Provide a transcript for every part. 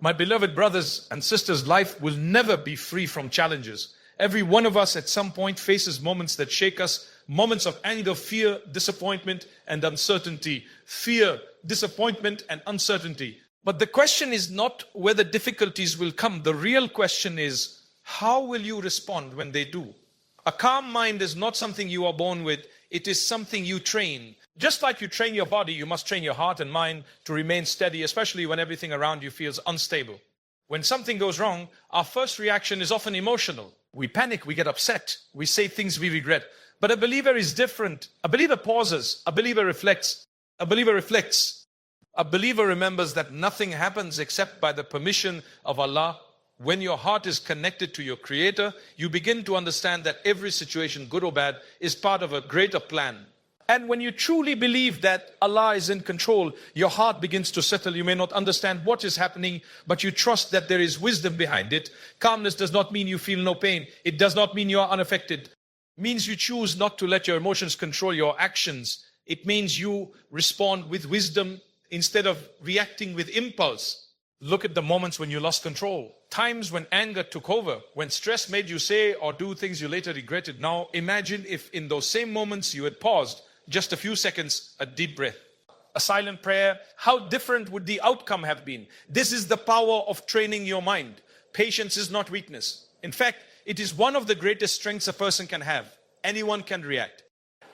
My beloved brothers and sisters, life will never be free from challenges. Every one of us at some point faces moments that shake us, moments of anger, fear, disappointment, and uncertainty. Fear, disappointment, and uncertainty. But the question is not whether difficulties will come. The real question is, how will you respond when they do? A calm mind is not something you are born with. It is something you train. Just like you train your body, you must train your heart and mind to remain steady, especially when everything around you feels unstable. When something goes wrong, our first reaction is often emotional. We panic, we get upset, we say things we regret. But a believer is different. A believer pauses, a believer reflects, a believer reflects. A believer remembers that nothing happens except by the permission of Allah. When your heart is connected to your Creator, you begin to understand that every situation, good or bad, is part of a greater plan. And when you truly believe that Allah is in control, your heart begins to settle. You may not understand what is happening, but you trust that there is wisdom behind it. Calmness does not mean you feel no pain. It does not mean you are unaffected. It means you choose not to let your emotions control your actions. It means you respond with wisdom instead of reacting with impulse. Look at the moments when you lost control. Times when anger took over, when stress made you say or do things you later regretted. Now imagine if in those same moments you had paused just a few seconds, a deep breath, a silent prayer. How different would the outcome have been? This is the power of training your mind. Patience is not weakness. In fact, it is one of the greatest strengths a person can have. Anyone can react.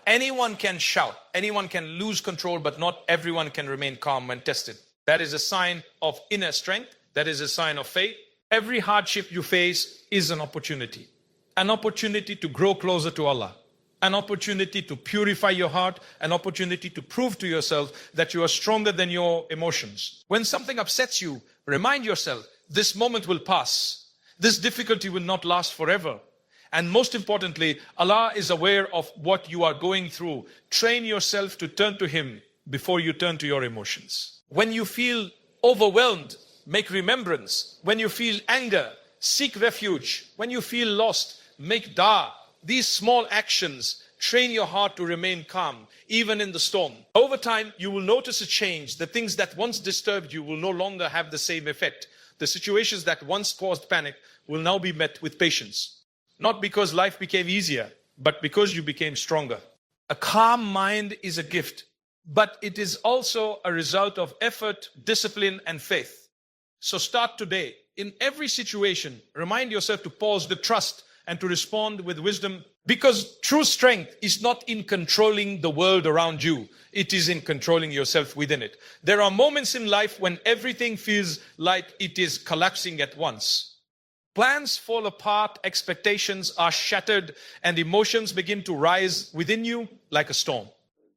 Anyone can shout. Anyone can lose control, but not everyone can remain calm when tested. That is a sign of inner strength. That is a sign of faith. Every hardship you face is an opportunity to grow closer to Allah, an opportunity to purify your heart, an opportunity to prove to yourself that you are stronger than your emotions. When something upsets you, remind yourself, this moment will pass. This difficulty will not last forever. And most importantly, Allah is aware of what you are going through. Train yourself to turn to Him before you turn to your emotions. When you feel overwhelmed, make remembrance. When you feel anger, seek refuge. When you feel lost, make dua. These small actions train your heart to remain calm, even in the storm. Over time, you will notice a change. The things that once disturbed you will no longer have the same effect. The situations that once caused panic will now be met with patience. Not because life became easier, but because you became stronger. A calm mind is a gift, but it is also a result of effort, discipline, and faith. So start today. In every situation, remind yourself to pause, to trust, and to respond with wisdom. Because true strength is not in controlling the world around you. It is in controlling yourself within it. There are moments in life when everything feels like it is collapsing at once. Plans fall apart, expectations are shattered, and emotions begin to rise within you like a storm.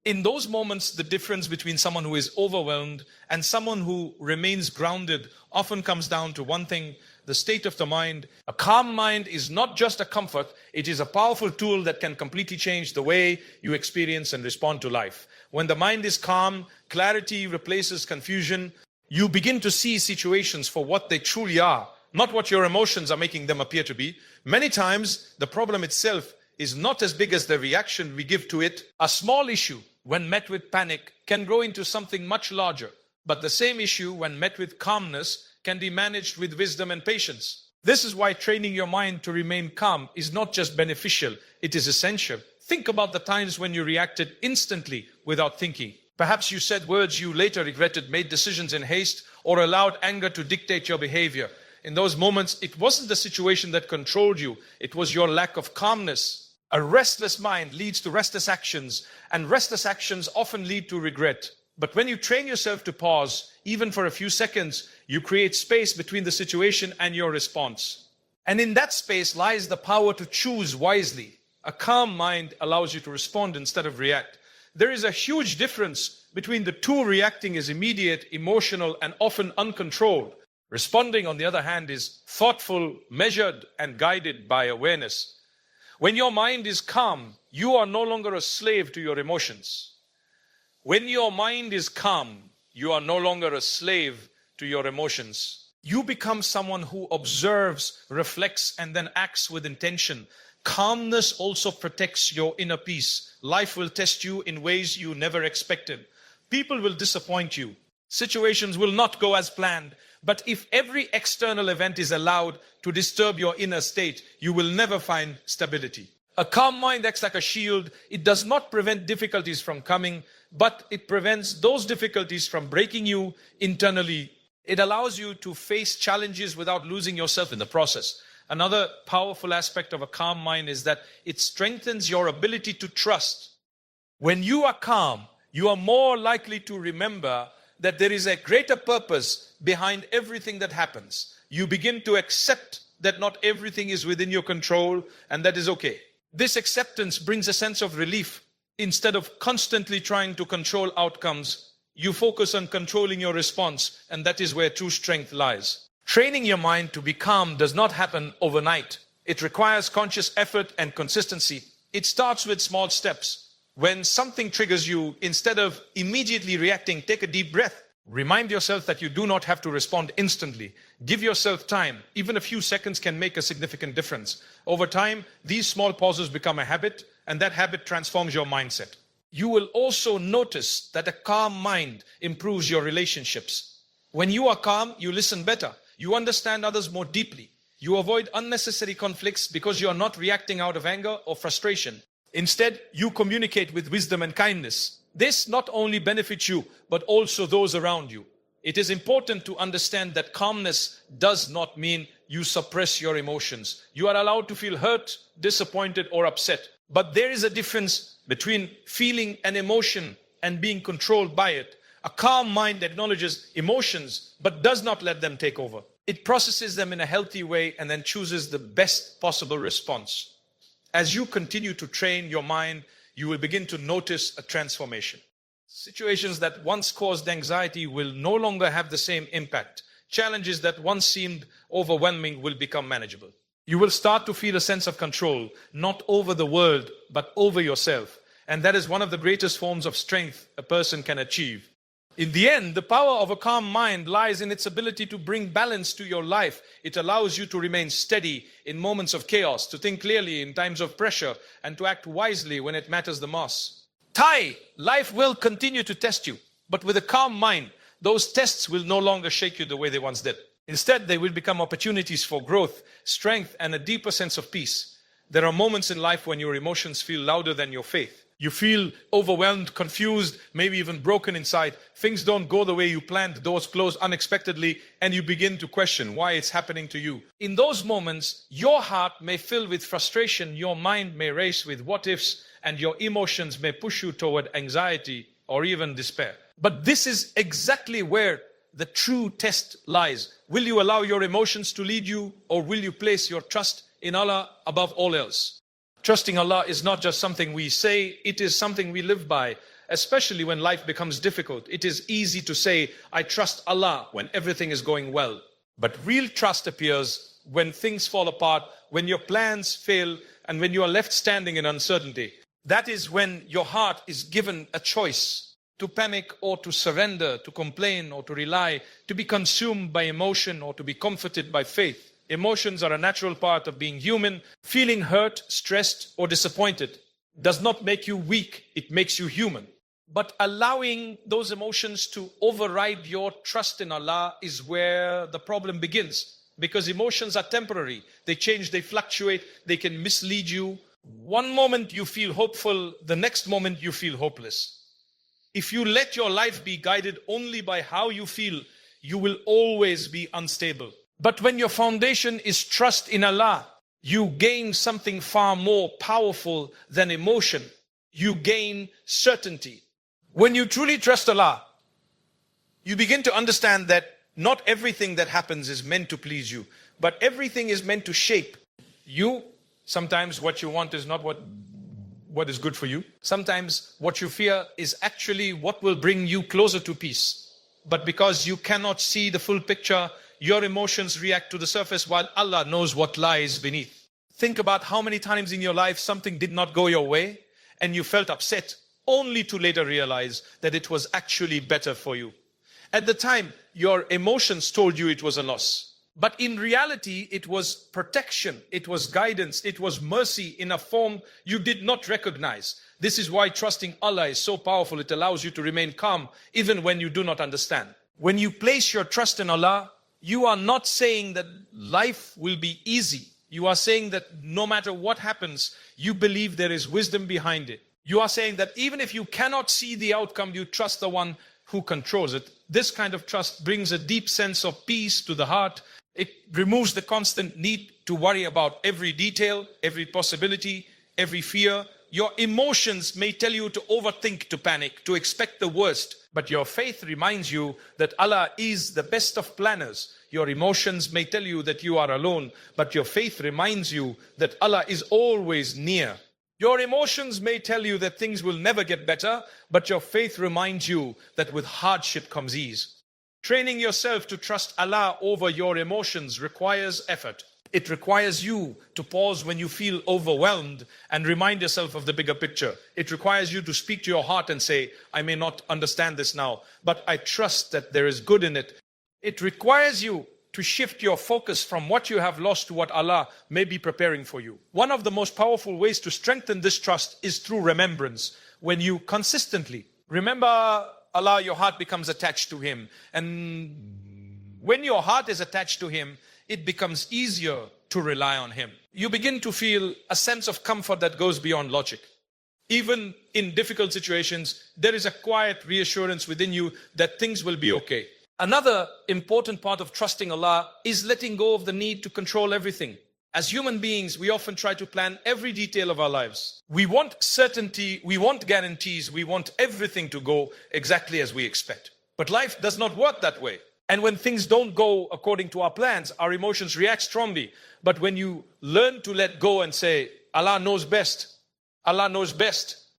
In those moments, the difference between someone who is overwhelmed and someone who remains grounded often comes down to one thing: the state of the mind. A calm mind is not just a comfort, it is a powerful tool that can completely change the way you experience and respond to life. When the mind is calm, clarity replaces confusion. You begin to see situations for what they truly are, not what your emotions are making them appear to be. Many times, the problem itself is not as big as the reaction we give to it. A small issue, when met with panic, can grow into something much larger. But the same issue, when met with calmness, can be managed with wisdom and patience. This is why training your mind to remain calm is not just beneficial, it is essential. Think about the times when you reacted instantly without thinking. Perhaps you said words you later regretted, made decisions in haste, or allowed anger to dictate your behavior. In those moments, it wasn't the situation that controlled you, it was your lack of calmness. A restless mind leads to restless actions, and restless actions often lead to regret. But when you train yourself to pause, even for a few seconds, you create space between the situation and your response. And in that space lies the power to choose wisely. A calm mind allows you to respond instead of react. There is a huge difference between the two. Reacting is immediate, emotional, and often uncontrolled. Responding, on the other hand, is thoughtful, measured, and guided by awareness. When your mind is calm, you are no longer a slave to your emotions. When your mind is calm, you are no longer a slave to your emotions. You become someone who observes, reflects, and then acts with intention. Calmness also protects your inner peace. Life will test you in ways you never expected. People will disappoint you. Situations will not go as planned. But if every external event is allowed to disturb your inner state, you will never find stability. A calm mind acts like a shield. It does not prevent difficulties from coming, but it prevents those difficulties from breaking you internally. It allows you to face challenges without losing yourself in the process. Another powerful aspect of a calm mind is that it strengthens your ability to trust. When you are calm, you are more likely to remember that there is a greater purpose behind everything that happens. You begin to accept that not everything is within your control, and that is okay. This acceptance brings a sense of relief. Instead of constantly trying to control outcomes, you focus on controlling your response, and that is where true strength lies. Training your mind to be calm does not happen overnight. It requires conscious effort and consistency. It starts with small steps. When something triggers you, instead of immediately reacting, take a deep breath. Remind yourself that you do not have to respond instantly. Give yourself time. Even a few seconds can make a significant difference. Over time, these small pauses become a habit, and that habit transforms your mindset. You will also notice that a calm mind improves your relationships. When you are calm, you listen better. You understand others more deeply. You avoid unnecessary conflicts because you are not reacting out of anger or frustration. Instead, you communicate with wisdom and kindness. This not only benefits you, but also those around you. It is important to understand that calmness does not mean you suppress your emotions. You are allowed to feel hurt, disappointed, or upset. But there is a difference between feeling an emotion and being controlled by it. A calm mind acknowledges emotions, but does not let them take over. It processes them in a healthy way and then chooses the best possible response. As you continue to train your mind, you will begin to notice a transformation. Situations that once caused anxiety will no longer have the same impact. Challenges that once seemed overwhelming will become manageable. You will start to feel a sense of control, not over the world, but over yourself. And that is one of the greatest forms of strength a person can achieve. In the end, the power of a calm mind lies in its ability to bring balance to your life. It allows you to remain steady in moments of chaos, to think clearly in times of pressure, and to act wisely when it matters the most. Life will continue to test you, but with a calm mind, those tests will no longer shake you the way they once did. Instead, they will become opportunities for growth, strength, and a deeper sense of peace. There are moments in life when your emotions feel louder than your faith. You feel overwhelmed, confused, maybe even broken inside. Things don't go the way you planned, doors close unexpectedly, and you begin to question why it's happening to you. In those moments, your heart may fill with frustration, your mind may race with what ifs, and your emotions may push you toward anxiety or even despair. But this is exactly where the true test lies. Will you allow your emotions to lead you, or will you place your trust in Allah above all else? Trusting Allah is not just something we say, it is something we live by, especially when life becomes difficult. It is easy to say, I trust Allah when everything is going well. But real trust appears when things fall apart, when your plans fail, and when you are left standing in uncertainty. That is when your heart is given a choice to panic or to surrender, to complain or to rely, to be consumed by emotion or to be comforted by faith. Emotions are a natural part of being human. Feeling hurt, stressed, or disappointed does not make you weak, it makes you human. But allowing those emotions to override your trust in Allah is where the problem begins. Because emotions are temporary. They change, they fluctuate, they can mislead you. One moment you feel hopeful, the next moment you feel hopeless. If you let your life be guided only by how you feel, you will always be unstable. But when your foundation is trust in Allah, you gain something far more powerful than emotion. You gain certainty. When you truly trust Allah, you begin to understand that not everything that happens is meant to please you, but everything is meant to shape you. Sometimes what you want is not what is good for you. Sometimes what you fear is actually what will bring you closer to peace. But because you cannot see the full picture, your emotions react to the surface while Allah knows what lies beneath. Think about how many times in your life something did not go your way and you felt upset, only to later realize that it was actually better for you. At the time, your emotions told you it was a loss. But in reality, it was protection, it was guidance, it was mercy in a form you did not recognize. This is why trusting Allah is so powerful. It allows you to remain calm even when you do not understand. When you place your trust in Allah, You are not saying that life will be easy. You are saying that no matter what happens, you believe there is wisdom behind it. You are saying that even if you cannot see the outcome, you trust the one who controls it. This kind of trust brings a deep sense of peace to the heart. It removes the constant need to worry about every detail, every possibility, every fear. Your emotions may tell you to overthink, to panic, to expect the worst. But your faith reminds you that Allah is the best of planners. Your emotions may tell you that you are alone, but your faith reminds you that Allah is always near. Your emotions may tell you that things will never get better, but your faith reminds you that with hardship comes ease. Training yourself to trust Allah over your emotions requires effort. It requires you to pause when you feel overwhelmed and remind yourself of the bigger picture. It requires you to speak to your heart and say, I may not understand this now, but I trust that there is good in it. It requires you to shift your focus from what you have lost to what Allah may be preparing for you. One of the most powerful ways to strengthen this trust is through remembrance. When you consistently remember Allah, your heart becomes attached to Him. And when your heart is attached to Him, it becomes easier to rely on Him. You begin to feel a sense of comfort that goes beyond logic. Even in difficult situations, there is a quiet reassurance within you that things will be okay. Another important part of trusting Allah is letting go of the need to control everything. As human beings, we often try to plan every detail of our lives. We want certainty, we want guarantees, we want everything to go exactly as we expect. But life does not work that way. And when things don't go according to our plans, our emotions react strongly. But when you learn to let go and say, Allah knows best,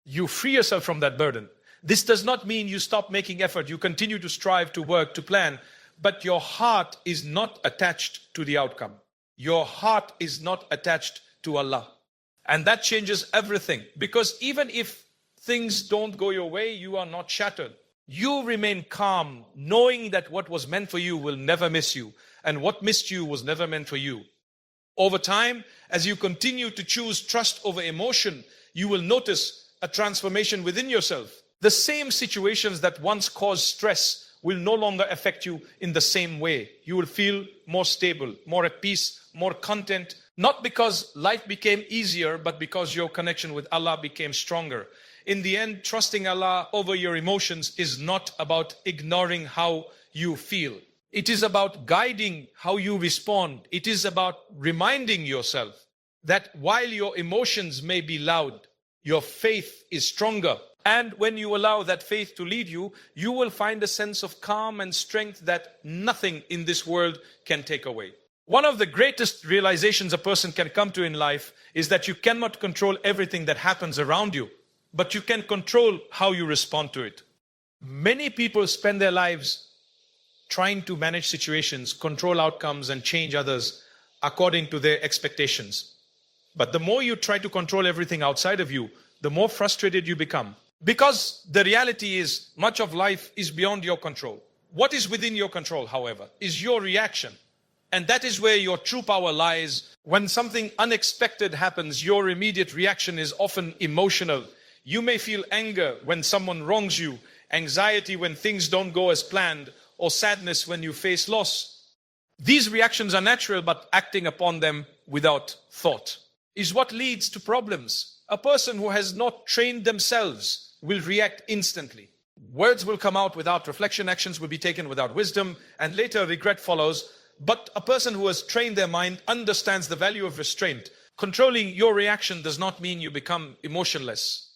you free yourself from that burden. This does not mean you stop making effort. You continue to strive, to work, to plan. But your heart is not attached to the outcome. Your heart is not attached to Allah. And that changes everything. Because even if things don't go your way, you are not shattered. You remain calm, knowing that what was meant for you will never miss you, and what missed you was never meant for you. Over time, as you continue to choose trust over emotion, you will notice a transformation within yourself. The same situations that once caused stress will no longer affect you in the same way. You will feel more stable, more at peace, more content, not because life became easier, but because your connection with Allah became stronger. In the end, trusting Allah over your emotions is not about ignoring how you feel. It is about guiding how you respond. It is about reminding yourself that while your emotions may be loud, your faith is stronger. And when you allow that faith to lead you, you will find a sense of calm and strength that nothing in this world can take away. One of the greatest realizations a person can come to in life is that you cannot control everything that happens around you, but you can control how you respond to it. Many people spend their lives trying to manage situations, control outcomes, and change others according to their expectations. But the more you try to control everything outside of you, the more frustrated you become. Because the reality is, much of life is beyond your control. What is within your control, however, is your reaction. And that is where your true power lies. When something unexpected happens, your immediate reaction is often emotional. You may feel anger when someone wrongs you, anxiety when things don't go as planned, or sadness when you face loss. These reactions are natural, but acting upon them without thought is what leads to problems. A person who has not trained themselves will react instantly. Words will come out without reflection, actions will be taken without wisdom, and later regret follows. But a person who has trained their mind understands the value of restraint. Controlling your reaction does not mean you become emotionless.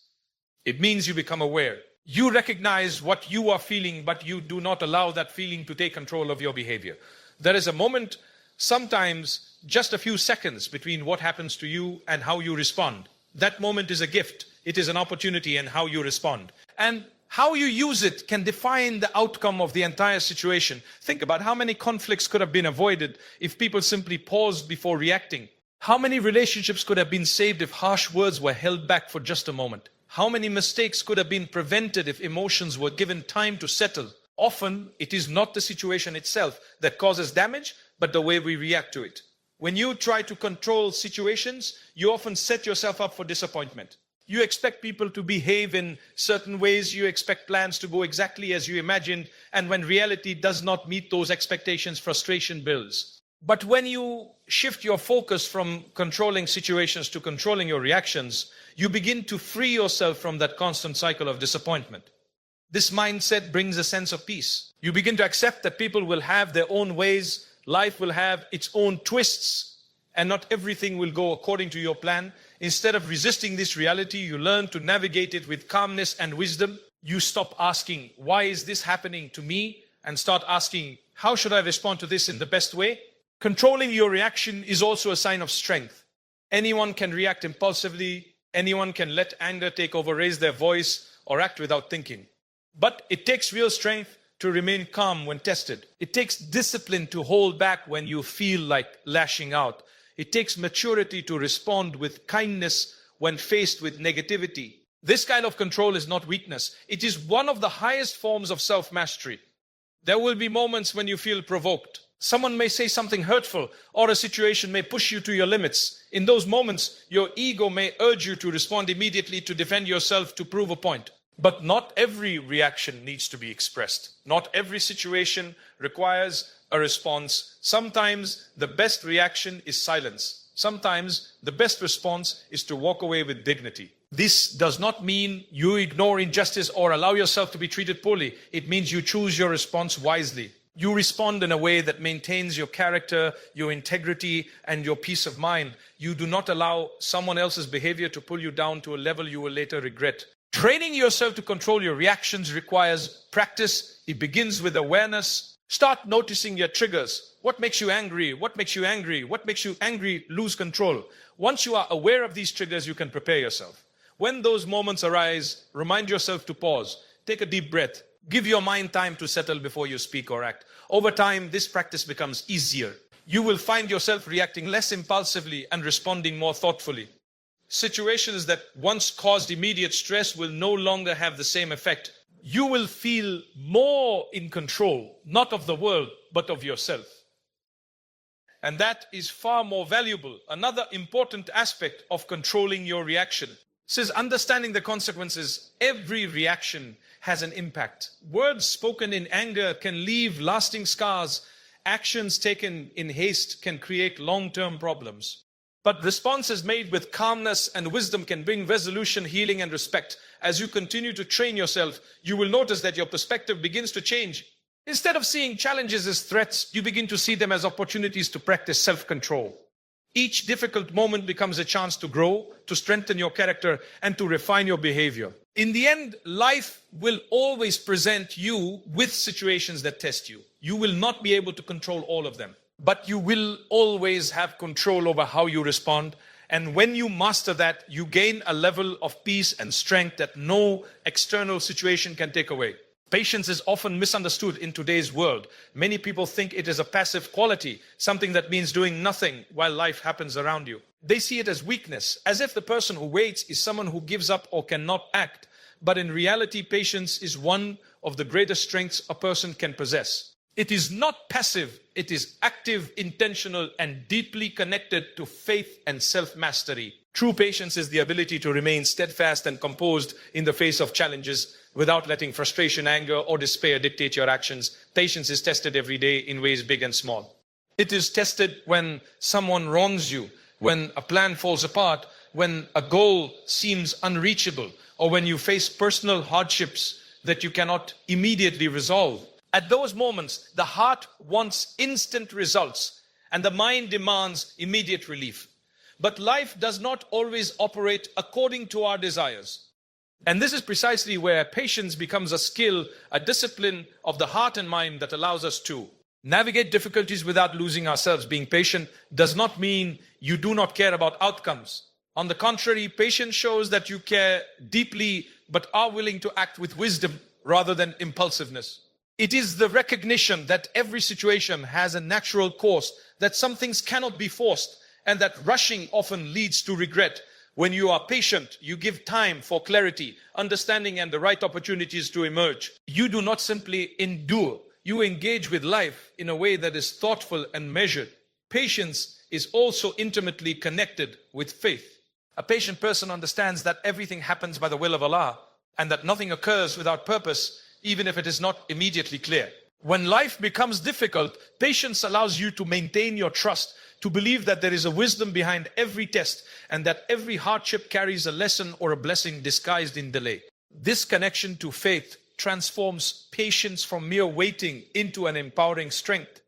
It means you become aware. You recognize what you are feeling, but you do not allow that feeling to take control of your behavior. There is a moment, sometimes just a few seconds, between what happens to you and how you respond. That moment is a gift. It is an opportunity in how you respond. And how you use it can define the outcome of the entire situation. Think about how many conflicts could have been avoided if people simply paused before reacting. How many relationships could have been saved if harsh words were held back for just a moment? How many mistakes could have been prevented if emotions were given time to settle? Often, it is not the situation itself that causes damage, but the way we react to it. When you try to control situations, you often set yourself up for disappointment. You expect people to behave in certain ways. You expect plans to go exactly as you imagined. And when reality does not meet those expectations, frustration builds. But when you shift your focus from controlling situations to controlling your reactions, you begin to free yourself from that constant cycle of disappointment. This mindset brings a sense of peace. You begin to accept that people will have their own ways, life will have its own twists, and not everything will go according to your plan. Instead of resisting this reality, you learn to navigate it with calmness and wisdom. You stop asking, why is this happening to me? And start asking, how should I respond to this in the best way? Controlling your reaction is also a sign of strength. Anyone can react impulsively. Anyone can let anger take over, raise their voice, or act without thinking. But it takes real strength to remain calm when tested. It takes discipline to hold back when you feel like lashing out. It takes maturity to respond with kindness when faced with negativity. This kind of control is not weakness. It is one of the highest forms of self-mastery. There will be moments when you feel provoked. Someone may say something hurtful, or a situation may push you to your limits. In those moments, your ego may urge you to respond immediately, to defend yourself, to prove a point. But not every reaction needs to be expressed. Not every situation requires a response. Sometimes the best reaction is silence. Sometimes the best response is to walk away with dignity. This does not mean you ignore injustice or allow yourself to be treated poorly. It means you choose your response wisely. You respond in a way that maintains your character, your integrity, and your peace of mind. You do not allow someone else's behavior to pull you down to a level you will later regret. Training yourself to control your reactions requires practice. It begins with awareness. Start noticing your triggers. What makes you angry? What makes you angry? What makes you angry? Lose control. Once you are aware of these triggers, you can prepare yourself. When those moments arise, remind yourself to pause. Take a deep breath. Give your mind time to settle before you speak or act. Over time, this practice becomes easier. You will find yourself reacting less impulsively and responding more thoughtfully. Situations that once caused immediate stress will no longer have the same effect. You will feel more in control, not of the world, but of yourself. And that is far more valuable. Another important aspect of controlling your reaction says understanding the consequences. Every reaction has an impact. Words spoken in anger can leave lasting scars. Actions taken in haste can create long-term problems. But responses made with calmness and wisdom can bring resolution, healing, and respect. As you continue to train yourself, you will notice that your perspective begins to change. Instead of seeing challenges as threats, you begin to see them as opportunities to practice self-control. Each difficult moment becomes a chance to grow, to strengthen your character, and to refine your behavior. In the end, life will always present you with situations that test you. You will not be able to control all of them, but you will always have control over how you respond. And when you master that, you gain a level of peace and strength that no external situation can take away. Patience is often misunderstood in today's world. Many people think it is a passive quality, something that means doing nothing while life happens around you. They see it as weakness, as if the person who waits is someone who gives up or cannot act. But in reality, patience is one of the greatest strengths a person can possess. It is not passive, it is active, intentional, and deeply connected to faith and self-mastery. True patience is the ability to remain steadfast and composed in the face of challenges without letting frustration, anger, or despair dictate your actions. Patience is tested every day in ways big and small. It is tested when someone wrongs you, when a plan falls apart, when a goal seems unreachable, or when you face personal hardships that you cannot immediately resolve. At those moments, the heart wants instant results and the mind demands immediate relief. But life does not always operate according to our desires. And this is precisely where patience becomes a skill, a discipline of the heart and mind that allows us to navigate difficulties without losing ourselves. Being patient does not mean you do not care about outcomes. On the contrary, patience shows that you care deeply but are willing to act with wisdom rather than impulsiveness. It is the recognition that every situation has a natural course, that some things cannot be forced, and that rushing often leads to regret. When you are patient, you give time for clarity, understanding, and the right opportunities to emerge. You do not simply endure. You engage with life in a way that is thoughtful and measured. Patience is also intimately connected with faith. A patient person understands that everything happens by the will of Allah and that nothing occurs without purpose, even if it is not immediately clear. When life becomes difficult, patience allows you to maintain your trust, to believe that there is a wisdom behind every test and that every hardship carries a lesson or a blessing disguised in delay. This connection to faith transforms patience from mere waiting into an empowering strength.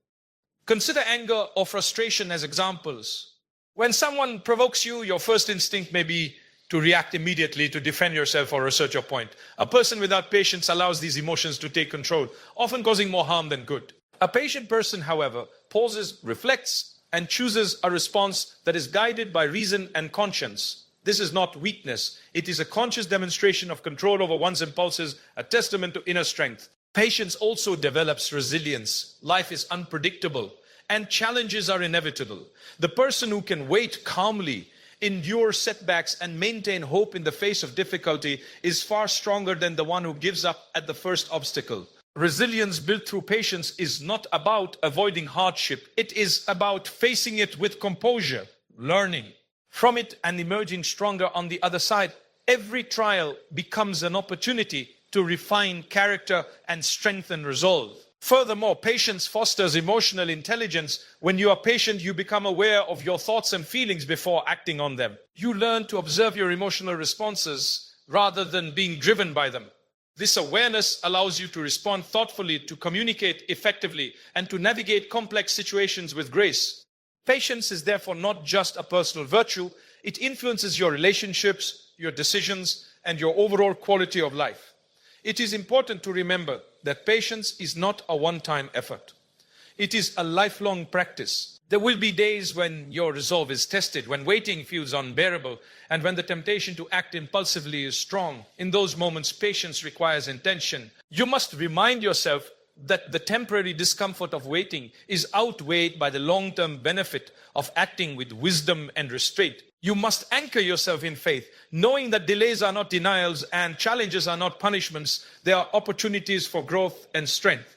Consider anger or frustration as examples. When someone provokes you, your first instinct may be to react immediately, to defend yourself or assert your point. A person without patience allows these emotions to take control, often causing more harm than good. A patient person, however, pauses, reflects, and chooses a response that is guided by reason and conscience. This is not weakness. It is a conscious demonstration of control over one's impulses, a testament to inner strength. Patience also develops resilience. Life is unpredictable and challenges are inevitable. The person who can wait calmly, endure setbacks, and maintain hope in the face of difficulty is far stronger than the one who gives up at the first obstacle. Resilience built through patience is not about avoiding hardship. It is about facing it with composure, learning from it and emerging stronger on the other side. Every trial becomes an opportunity to refine character and strengthen resolve. Furthermore, patience fosters emotional intelligence. When you are patient, you become aware of your thoughts and feelings before acting on them. You learn to observe your emotional responses rather than being driven by them. This awareness allows you to respond thoughtfully, to communicate effectively, and to navigate complex situations with grace. Patience is therefore not just a personal virtue. It influences your relationships, your decisions, and your overall quality of life. It is important to remember that patience is not a one-time effort. It is a lifelong practice. There will be days when your resolve is tested, when waiting feels unbearable, and when the temptation to act impulsively is strong. In those moments, patience requires intention. You must remind yourself that the temporary discomfort of waiting is outweighed by the long-term benefit of acting with wisdom and restraint. You must anchor yourself in faith, knowing that delays are not denials and challenges are not punishments. They are opportunities for growth and strength.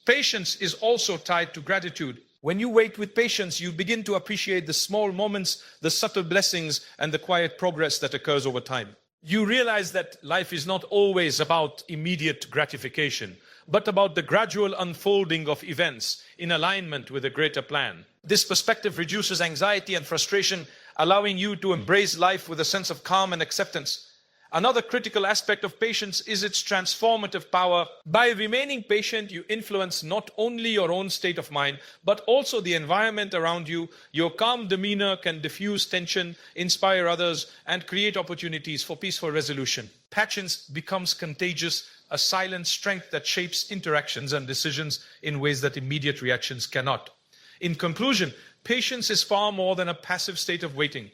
Patience is also tied to gratitude. When you wait with patience, you begin to appreciate the small moments, the subtle blessings, and the quiet progress that occurs over time. You realize that life is not always about immediate gratification, but about the gradual unfolding of events in alignment with a greater plan. This perspective reduces anxiety and frustration, allowing you to embrace life with a sense of calm and acceptance. Another critical aspect of patience is its transformative power. By remaining patient, you influence not only your own state of mind, but also the environment around you. Your calm demeanor can diffuse tension, inspire others, and create opportunities for peaceful resolution. Patience becomes contagious, a silent strength that shapes interactions and decisions in ways that immediate reactions cannot. In conclusion, patience is far more than a passive state of waiting.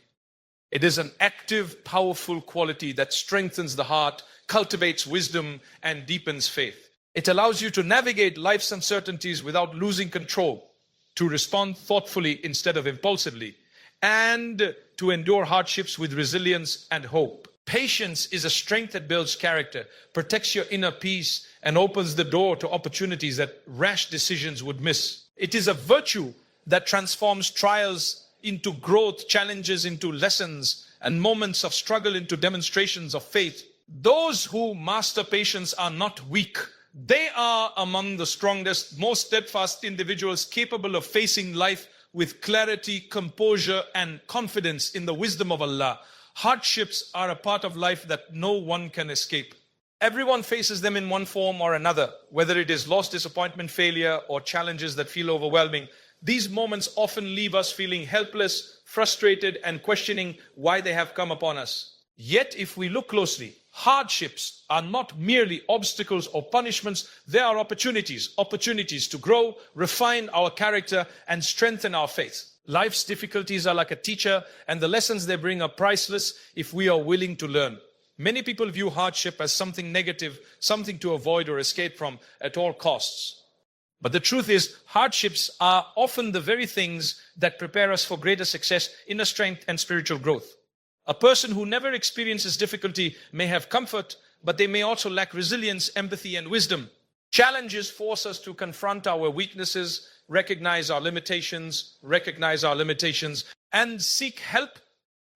It is an active, powerful quality that strengthens the heart, cultivates wisdom, and deepens faith. It allows you to navigate life's uncertainties without losing control, to respond thoughtfully instead of impulsively, and to endure hardships with resilience and hope. Patience is a strength that builds character, protects your inner peace, and opens the door to opportunities that rash decisions would miss. It is a virtue that transforms trials into growth, challenges into lessons, and moments of struggle into demonstrations of faith. Those who master patience are not weak. They are among the strongest, most steadfast individuals capable of facing life with clarity, composure, and confidence in the wisdom of Allah. Hardships are a part of life that no one can escape. Everyone faces them in one form or another, whether it is loss, disappointment, failure, or challenges that feel overwhelming. These moments often leave us feeling helpless, frustrated, and questioning why they have come upon us. Yet, if we look closely, hardships are not merely obstacles or punishments. They are opportunities to grow, refine our character, and strengthen our faith. Life's difficulties are like a teacher, and the lessons they bring are priceless if we are willing to learn. Many people view hardship as something negative, something to avoid or escape from at all costs. But the truth is, hardships are often the very things that prepare us for greater success, inner strength, and spiritual growth. A person who never experiences difficulty may have comfort, but they may also lack resilience, empathy, and wisdom. Challenges force us to confront our weaknesses, recognize our limitations, and seek help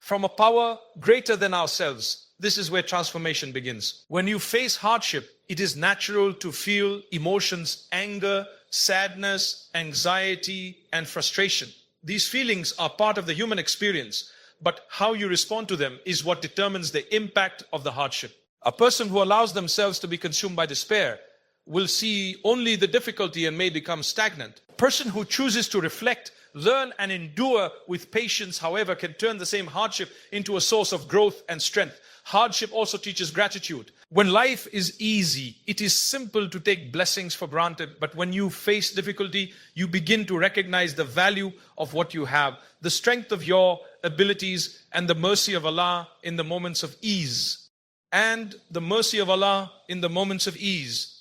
from a power greater than ourselves. This is where transformation begins. When you face hardship, it is natural to feel emotions, anger, sadness, anxiety, and frustration. These feelings are part of the human experience, but how you respond to them is what determines the impact of the hardship. A person who allows themselves to be consumed by despair will see only the difficulty and may become stagnant. A person who chooses to reflect, learn, and endure with patience, however, can turn the same hardship into a source of growth and strength. Hardship also teaches gratitude. When life is easy, it is simple to take blessings for granted, but when you face difficulty, you begin to recognize the value of what you have, the strength of your abilities, and the mercy of Allah in the moments of ease. And the mercy of Allah in the moments of ease.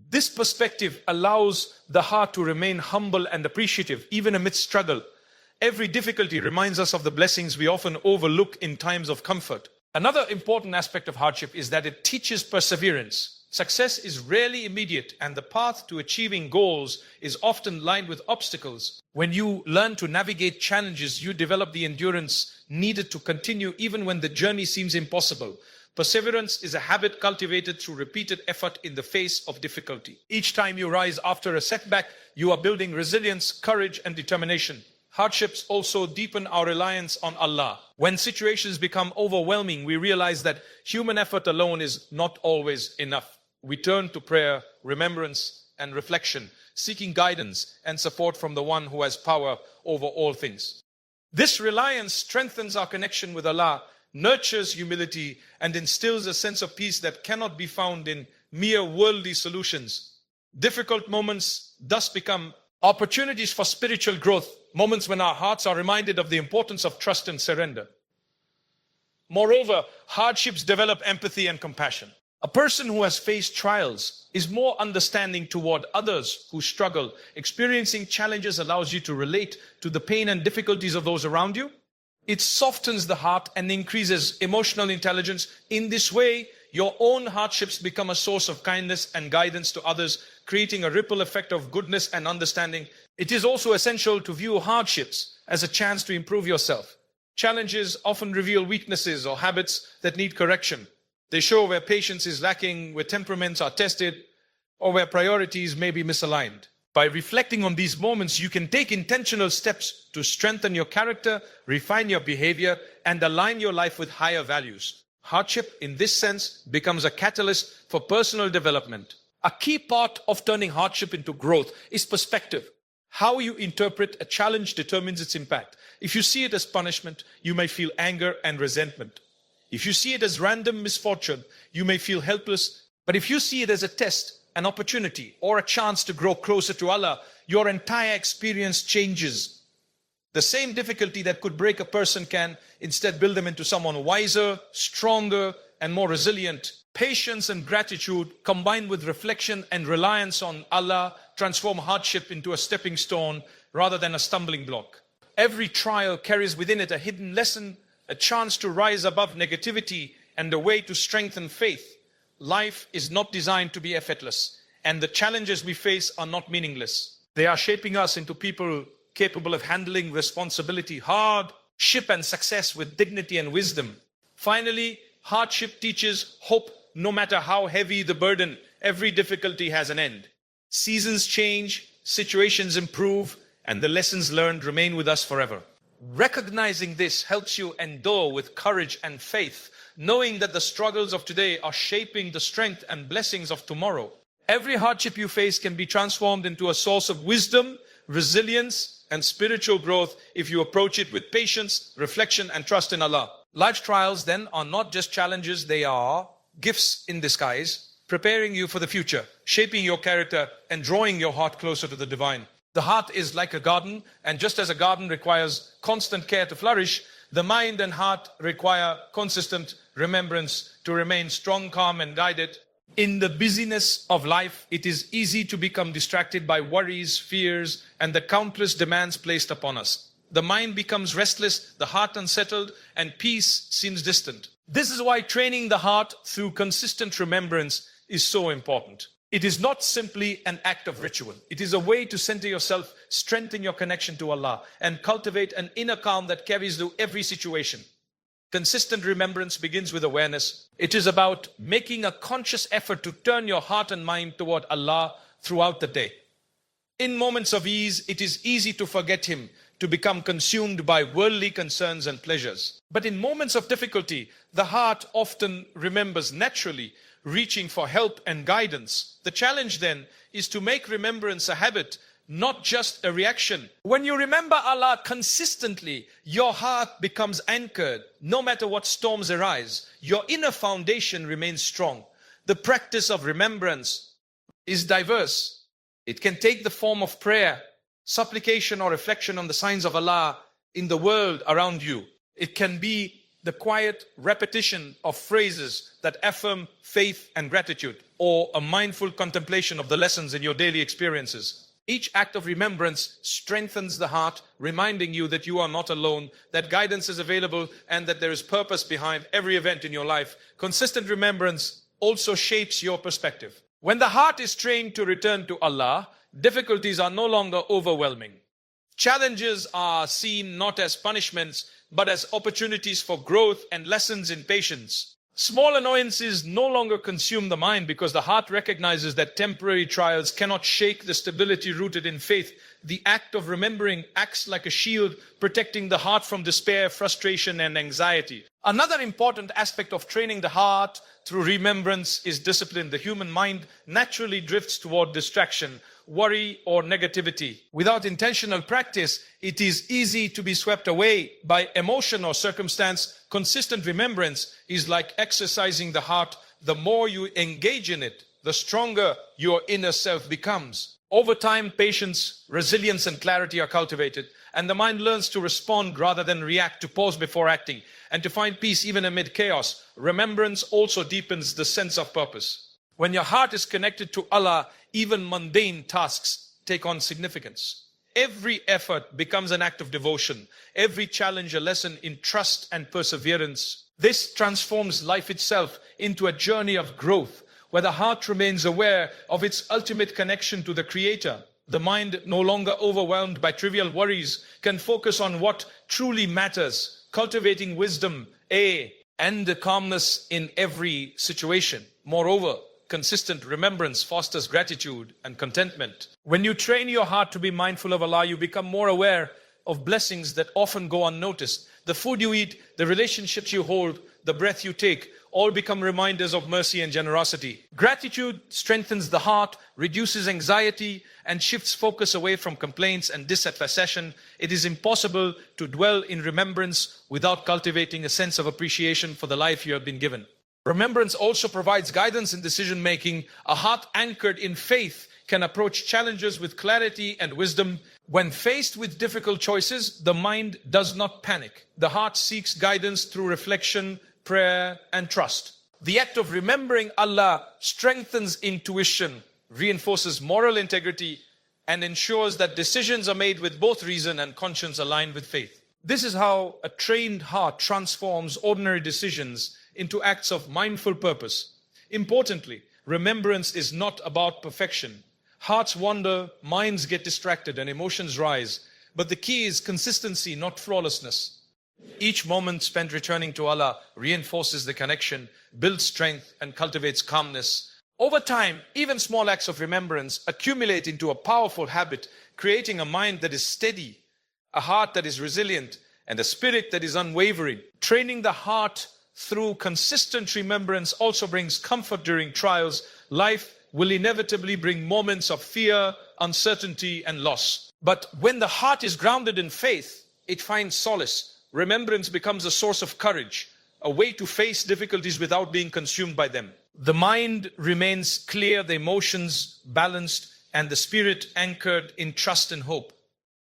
This perspective allows the heart to remain humble and appreciative, even amidst struggle. Every difficulty reminds us of the blessings we often overlook in times of comfort. Another important aspect of hardship is that it teaches perseverance. Success is rarely immediate, and the path to achieving goals is often lined with obstacles. When you learn to navigate challenges, you develop the endurance needed to continue even when the journey seems impossible. Perseverance is a habit cultivated through repeated effort in the face of difficulty. Each time you rise after a setback, you are building resilience, courage, and determination. Hardships also deepen our reliance on Allah. When situations become overwhelming, we realize that human effort alone is not always enough. We turn to prayer, remembrance, and reflection, seeking guidance and support from the one who has power over all things. This reliance strengthens our connection with Allah, nurtures humility, and instills a sense of peace that cannot be found in mere worldly solutions. Difficult moments thus become opportunities for spiritual growth, moments when our hearts are reminded of the importance of trust and surrender. Moreover, hardships develop empathy and compassion. A person who has faced trials is more understanding toward others who struggle. Experiencing challenges allows you to relate to the pain and difficulties of those around you. It softens the heart and increases emotional intelligence. In this way, your own hardships become a source of kindness and guidance to others, creating a ripple effect of goodness and understanding. It is also essential to view hardships as a chance to improve yourself. Challenges often reveal weaknesses or habits that need correction. They show where patience is lacking, where temperaments are tested, or where priorities may be misaligned. By reflecting on these moments, you can take intentional steps to strengthen your character, refine your behavior, and align your life with higher values. Hardship, in this sense, becomes a catalyst for personal development. A key part of turning hardship into growth is perspective. How you interpret a challenge determines its impact. If you see it as punishment, you may feel anger and resentment. If you see it as random misfortune, you may feel helpless. But if you see it as a test, an opportunity, or a chance to grow closer to Allah, your entire experience changes. The same difficulty that could break a person can instead build them into someone wiser, stronger, and more resilient. Patience and gratitude, combined with reflection and reliance on Allah, transform hardship into a stepping stone rather than a stumbling block. Every trial carries within it a hidden lesson, a chance to rise above negativity, and a way to strengthen faith. Life is not designed to be effortless, and the challenges we face are not meaningless. They are shaping us into people capable of handling responsibility, hardship, and success with dignity and wisdom. Finally, hardship teaches hope. No matter how heavy the burden, every difficulty has an end. Seasons change, situations improve, and the lessons learned remain with us forever. Recognizing this helps you endure with courage and faith, knowing that the struggles of today are shaping the strength and blessings of tomorrow. Every hardship you face can be transformed into a source of wisdom, resilience, and spiritual growth if you approach it with patience, reflection, and trust in Allah. Life trials then are not just challenges, they are gifts in disguise, preparing you for the future, shaping your character, and drawing your heart closer to the divine. The heart is like a garden, and just as a garden requires constant care to flourish, the mind and heart require consistent remembrance to remain strong, calm, and guided. In the busyness of life, it is easy to become distracted by worries, fears, and the countless demands placed upon us. The mind becomes restless, the heart unsettled, and peace seems distant. This is why training the heart through consistent remembrance is so important. It is not simply an act of ritual. It is a way to center yourself, strengthen your connection to Allah, and cultivate an inner calm that carries through every situation. Consistent remembrance begins with awareness. It is about making a conscious effort to turn your heart and mind toward Allah throughout the day. In moments of ease, it is easy to forget Him, to become consumed by worldly concerns and pleasures. But in moments of difficulty, the heart often remembers naturally, reaching for help and guidance. The challenge then is to make remembrance a habit, not just a reaction. When you remember Allah consistently, your heart becomes anchored. No matter what storms arise, your inner foundation remains strong. The practice of remembrance is diverse. It can take the form of prayer, supplication, or reflection on the signs of Allah in the world around you. It can be the quiet repetition of phrases that affirm faith and gratitude, or a mindful contemplation of the lessons in your daily experiences. Each act of remembrance strengthens the heart, reminding you that you are not alone, that guidance is available, and that there is purpose behind every event in your life. Consistent remembrance also shapes your perspective. When the heart is trained to return to Allah, difficulties are no longer overwhelming. Challenges are seen not as punishments, but as opportunities for growth and lessons in patience. Small annoyances no longer consume the mind because the heart recognizes that temporary trials cannot shake the stability rooted in faith. The act of remembering acts like a shield, protecting the heart from despair, frustration, and anxiety. Another important aspect of training the heart through remembrance is discipline. The human mind naturally drifts toward distraction, worry, or negativity. Without intentional practice, it is easy to be swept away by emotion or circumstance. Consistent remembrance is like exercising the heart. The more you engage in it, the stronger your inner self becomes. Over time, patience, resilience, and clarity are cultivated, and the mind learns to respond rather than react, to pause before acting, and to find peace even amid chaos. Remembrance also deepens the sense of purpose. When your heart is connected to Allah, even mundane tasks take on significance. Every effort becomes an act of devotion. Every challenge a lesson in trust and perseverance. This transforms life itself into a journey of growth, where the heart remains aware of its ultimate connection to the Creator. The mind, no longer overwhelmed by trivial worries, can focus on what truly matters, cultivating wisdom, and calmness in every situation. Moreover, consistent remembrance fosters gratitude and contentment. When you train your heart to be mindful of Allah, you become more aware of blessings that often go unnoticed. The food you eat, the relationships you hold, the breath you take, all become reminders of mercy and generosity. Gratitude strengthens the heart, reduces anxiety, and shifts focus away from complaints and dissatisfaction. It is impossible to dwell in remembrance without cultivating a sense of appreciation for the life you have been given. Remembrance also provides guidance in decision-making. A heart anchored in faith can approach challenges with clarity and wisdom. When faced with difficult choices, the mind does not panic. The heart seeks guidance through reflection, prayer, and trust. The act of remembering Allah strengthens intuition, reinforces moral integrity, and ensures that decisions are made with both reason and conscience aligned with faith. This is how a trained heart transforms ordinary decisions into acts of mindful purpose. Importantly, remembrance is not about perfection. Hearts wander, minds get distracted, and emotions rise. But the key is consistency, not flawlessness. Each moment spent returning to Allah reinforces the connection, builds strength, and cultivates calmness. Over time, even small acts of remembrance accumulate into a powerful habit, creating a mind that is steady, a heart that is resilient, and a spirit that is unwavering. Training the heart through consistent remembrance also brings comfort during trials. Life will inevitably bring moments of fear, uncertainty, and loss. But when the heart is grounded in faith, it finds solace. Remembrance becomes a source of courage, a way to face difficulties without being consumed by them. The mind remains clear, the emotions balanced, and the spirit anchored in trust and hope.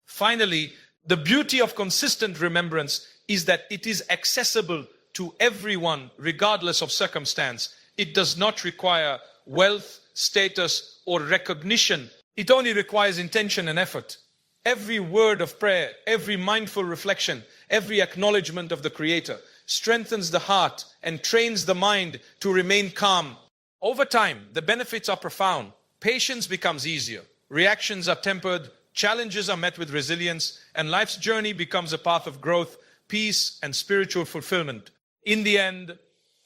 Finally, the beauty of consistent remembrance is that it is accessible to everyone, regardless of circumstance. It does not require wealth, status, or recognition. It only requires intention and effort. Every word of prayer, every mindful reflection, every acknowledgement of the Creator strengthens the heart and trains the mind to remain calm. Over time, the benefits are profound. Patience becomes easier. Reactions are tempered. Challenges are met with resilience. And life's journey becomes a path of growth peace, and spiritual fulfillment. In the end,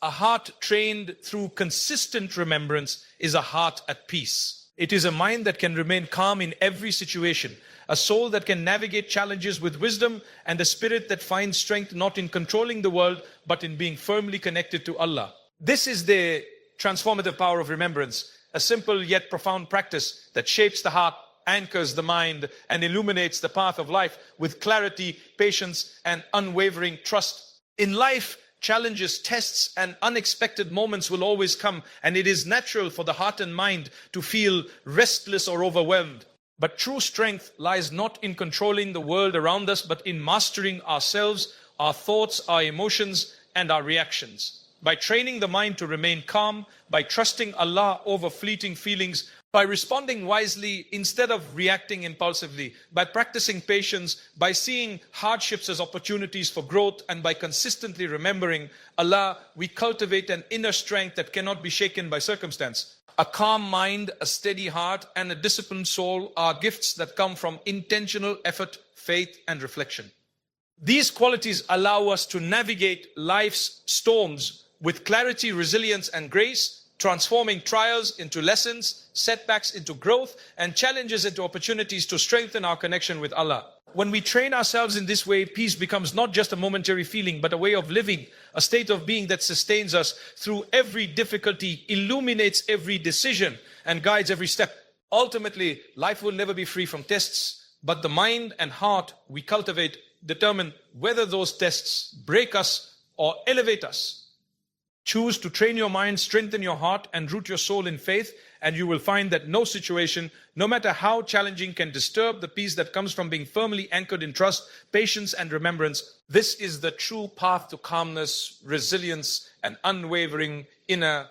a heart trained through consistent remembrance is a heart at peace. It is a mind that can remain calm in every situation, a soul that can navigate challenges with wisdom, and a spirit that finds strength not in controlling the world, but in being firmly connected to Allah. This is the transformative power of remembrance, a simple yet profound practice that shapes the heart, anchors the mind, and illuminates the path of life with clarity, patience, and unwavering trust. In life, challenges, tests, and unexpected moments will always come, and it is natural for the heart and mind to feel restless or overwhelmed. But true strength lies not in controlling the world around us, but in mastering ourselves, our thoughts, our emotions, and our reactions. By training the mind to remain calm, by trusting Allah over fleeting feelings, by responding wisely instead of reacting impulsively, by practicing patience, by seeing hardships as opportunities for growth, and by consistently remembering Allah, we cultivate an inner strength that cannot be shaken by circumstance. A calm mind, a steady heart, and a disciplined soul are gifts that come from intentional effort, faith, and reflection. These qualities allow us to navigate life's storms with clarity, resilience, and grace, transforming trials into lessons, setbacks into growth, and challenges into opportunities to strengthen our connection with Allah. When we train ourselves in this way, peace becomes not just a momentary feeling, but a way of living, a state of being that sustains us through every difficulty, illuminates every decision, and guides every step. Ultimately, life will never be free from tests, but the mind and heart we cultivate determine whether those tests break us or elevate us. Choose to train your mind, strengthen your heart, and root your soul in faith, and you will find that no situation, no matter how challenging, can disturb the peace that comes from being firmly anchored in trust, patience, and remembrance. This is the true path to calmness, resilience, and unwavering inner